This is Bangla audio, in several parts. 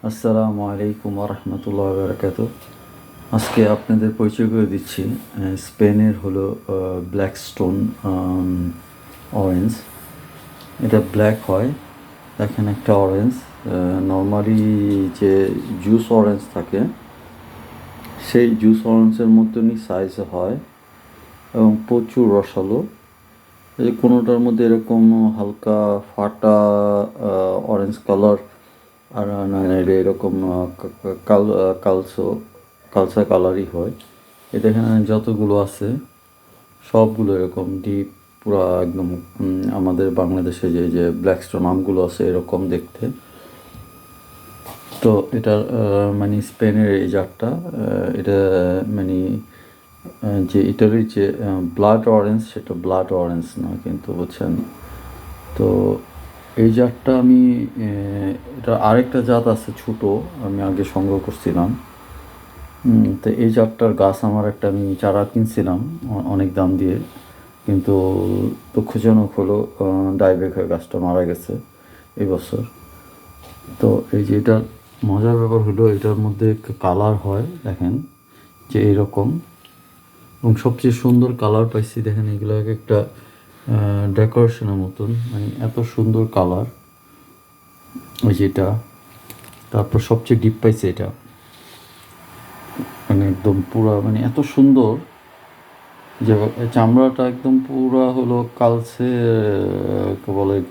আসসালামু আলাইকুম রহমতুল্লাহ বারকাত। আজকে আপনাদের পরিচয় করে দিচ্ছি স্পেনের হলো ব্ল্যাক স্টোন অরেঞ্জ। এটা ব্ল্যাক হয়, দেখেন একটা অরেঞ্জ। নর্মালি যে জুস অরেঞ্জ থাকে সেই জুস অরেঞ্জের মতনই সাইজ হয় এবং প্রচুর রসালো। এই কোনোটার মধ্যে এরকম হালকা ফাটা অরেঞ্জ কালার, আর নাইলে এরকম কালসো কালসা কালারই হয়। এটা এখানে যতগুলো আছে সবগুলো এরকম ডিপ, পুরা একদম আমাদের বাংলাদেশে যে যে ব্ল্যাকস্টোন আমগুলো আছে এরকম দেখতে। তো এটার মানে স্পেনের এই জাতটা, এটা মানে যে ইটালির যে ব্লাড অরেঞ্জ সেটা ব্লাড অরেঞ্জ নয় কিন্তু, বুঝছেন। তো এই জাতটা আমি এটা আরেকটা জাত আছে ছোট, আমি আগে সংগ্রহ করছিলাম। তো এই জাতটার গাছ আমার একটা আমি চারা কিনছিলাম অনেক দাম দিয়ে, কিন্তু দুঃখজনক হলো ডাইব্যাক হয়ে গাছটা মারা গেছে এই বছর। তো এই যে এটার মজার ব্যাপার হলো এটার মধ্যে কালার হয়, দেখেন যে এরকম, এবং সবচেয়ে সুন্দর কালার পাইছি দেখেন, এগুলো এক একটা ডেকোরেশনের মতন, মানে এত সুন্দর কালার ওই যেটা। তারপর সবচেয়ে ডিপ পাইছে এটা, মানে একদম পুরা, মানে এত সুন্দর যে চামড়াটা একদম পুরা হলো কালচে,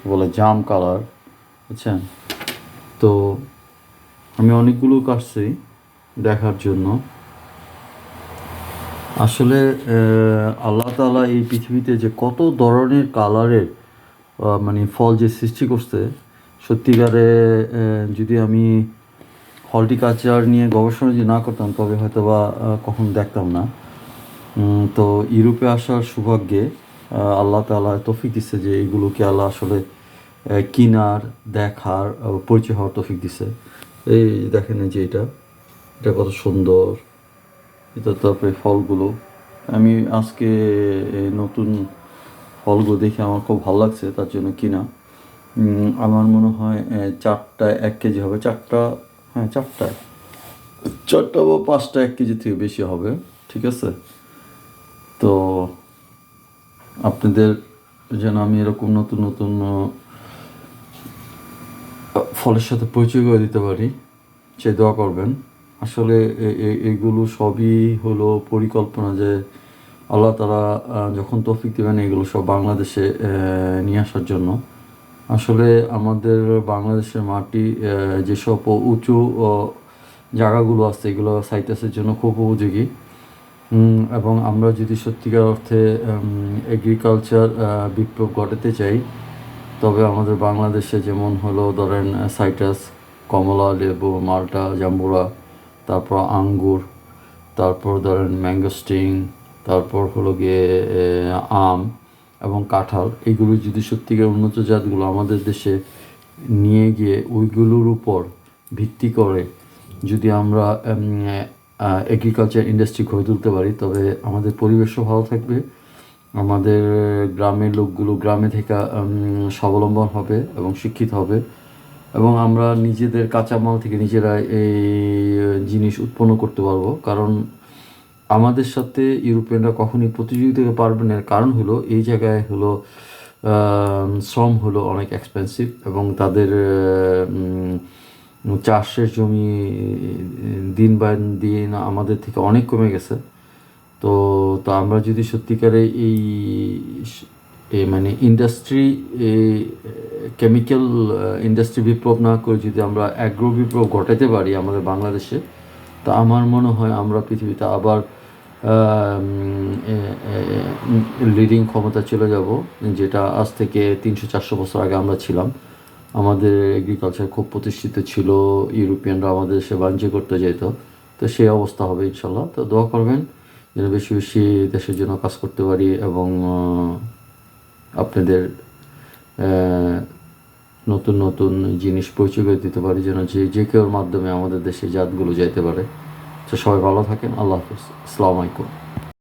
বলে জাম কালার, বুঝছেন। তো আমি অনেকগুলো কাটছি দেখার জন্য। আসলে আল্লাহ তাআলা এই পৃথিবীতে যে কত ধরনের কালারের মানে ফল যে সৃষ্টি করছে, সত্যিকারে যদি আমি হর্টিকালচার নিয়ে গবেষণা যদি না করতাম তবে হয়তো বা কখন দেখতাম না। তো ইউরোপে আসার সৌভাগ্যে আল্লাহ তাআলা তৌফিক দিচ্ছে যে এইগুলোকে আল্লাহ আসলে কিনার, দেখার, পরিচয় হওয়ার তৌফিক দিচ্ছে। এই দেখেন এই যে এটা এটা কত সুন্দর। এটা তারপরে ফলগুলো, আমি আজকে এই নতুন ফলগুলো দেখে আমার খুব ভালো লাগছে, তার জন্য কিনা। আমার মনে হয় চারটায় 1 কেজি হবে, চারটা, হ্যাঁ চারটায়, চারটা বা পাঁচটা 1 কেজি থেকে বেশি হবে, ঠিক আছে। তো আপনাদের যেন আমি এরকম নতুন নতুন ফলের সাথে পরিচয় করে দিতে পারি সে দোয়া করবেন। আসলে এইগুলো সবই হলো পরিকল্পনা, যে আল্লাহ তাআলা যখন তৌফিক দেবেন এগুলো সব বাংলাদেশে নিয়ে আসার জন্য। আসলে আমাদের বাংলাদেশের মাটি যেসব উঁচু জায়গাগুলো আছে এগুলো সাইটাসের জন্য খুব উপযোগী, এবং আমরা যদি সত্যিকার অর্থে এগ্রিকালচার বিপ্লব ঘটাতে চাই তবে আমাদের বাংলাদেশে যেমন হলো ধরেন সাইটাস, কমলা, লেবু, মাল্টা, জাম্বুরা, তারপর আঙ্গুর, তারপর ধরেন ম্যাঙ্গোস্টিং, তারপর হলো গিয়ে আম এবং কাঁঠাল, এগুলো যদি সত্যিকার উন্নত জাতগুলো আমাদের দেশে নিয়ে গিয়ে ওইগুলোর উপর ভিত্তি করে যদি আমরা এগ্রিকালচার ইন্ডাস্ট্রি গড়ে তুলতে পারি তবে আমাদের পরিবেশও ভালো থাকবে, আমাদের গ্রামের লোকগুলো গ্রামে থেকে স্বাবলম্বন হবে এবং শিক্ষিত হবে, এবং আমরা নিজেদের কাঁচামাল থেকে নিজেরা এই জিনিস উৎপন্ন করতে পারবো। কারণ আমাদের সাথে ইউরোপিয়ানরা কখনই প্রতিযোগিতা করতে পারবে না, কারণ হলো এই জায়গায় হলো শ্রম হলো অনেক এক্সপেন্সিভ, এবং তাদের চাষের জমি দিন বাই দিন আমাদের থেকে অনেক কমে গেছে। তো তো আমরা যদি সত্যিকারে এই মানে ইন্ডাস্ট্রি, কেমিক্যাল ইন্ডাস্ট্রি বিপ্লব না করে যদি আমরা অ্যাগ্রো বিপ্লব ঘটাতে পারি আমাদের বাংলাদেশে, তা আমার মনে হয় আমরা পৃথিবীতে আবার লিডিং ক্ষমতা চলে যাব, যেটা আজ থেকে 300-400 বছর আগে আমরা ছিলাম। আমাদের এগ্রিকালচার খুব প্রতিষ্ঠিত ছিল, ইউরোপিয়ানরা আমাদের দেশে বাণিজ্য করতে যেত। তো সেই অবস্থা হবে ইনশাল্লাহ। তো দোয়া করবেন যেন বেশি বেশি দেশের জন্য কাজ করতে পারি, এবং আপনাদের নতুন নতুন জিনিস পরিচয় করে দিতে পারি, যেন যে কেউর মাধ্যমে আমাদের দেশে জাতগুলো যাইতে পারে। তো সবাই ভালো থাকেন, আল্লাহ হাফিজ, আসসালামু আলাইকুম।